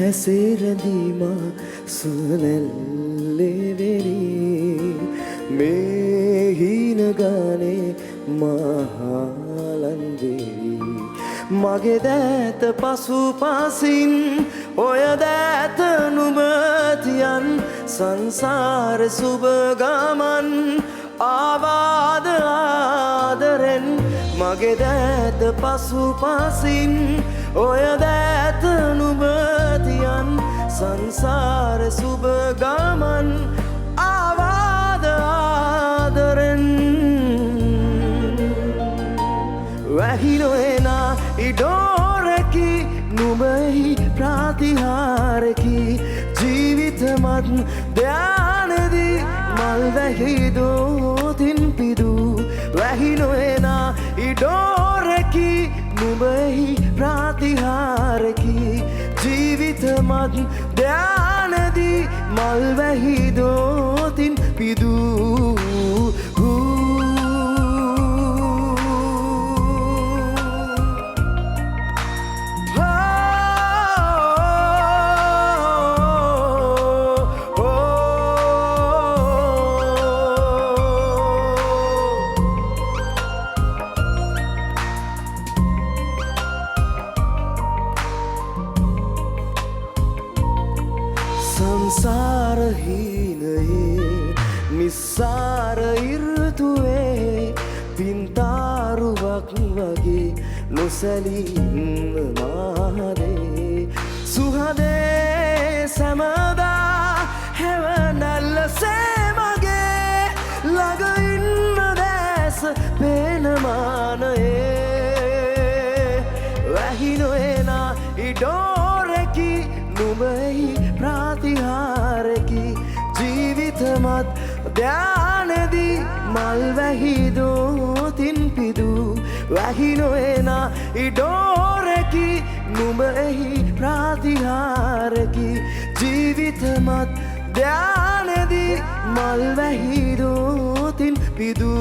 දැසෙරදීමා සුවනැල්ලෙවෙරි මේ හීන ගානේ මහලන්දෙවි මගේ දෑත පසු පසින් ඔය දෑත නුඹතියන් සංසාර සුබ ගමන් ආවාද ආදරෙන් මගේ දෑත පසු පසින් ඔය දෑත නුඹතියන් සංසාර සුබ ගමන් ආවාද ආදරෙන් වැහිනොයනා ඉඩෝරකි නුඹෙහි ප්‍රාතිහාරකි ජීවිතමත් ධ්‍යානදී මල් වැහිදෝතින් පිදු වැහිනොයනා ඉඩෝරකි නුඹෙහි ප්‍රාතිහාරකි ජීවිතමත් ධ්‍යානදී මල් වැහිදෝතින් පිදු සංසාර හීනයේ නිස්සාර ඉර්තුවේ පින්තාරුවක් වගේ නොසැලී ඉන්න මාදේ සුහදේ සැමදා හැවනැල්ලසේ මගේ ළඟ ඉන්න දැස පේනමානයේ වැහිනොයනා ඉඩෝරකි නුඹෙහි ප්‍රාතිහාරකි ජීවිතමත් ධ්‍යානදී මල් වැහිදෝතින් පිදු වැහිනොයනා ඉඩෝරකි නුඹෙහි ප්‍රාතිහාරකි ජීවිතමත් ධ්‍යානදී මල් වැහිදෝතින් පිදු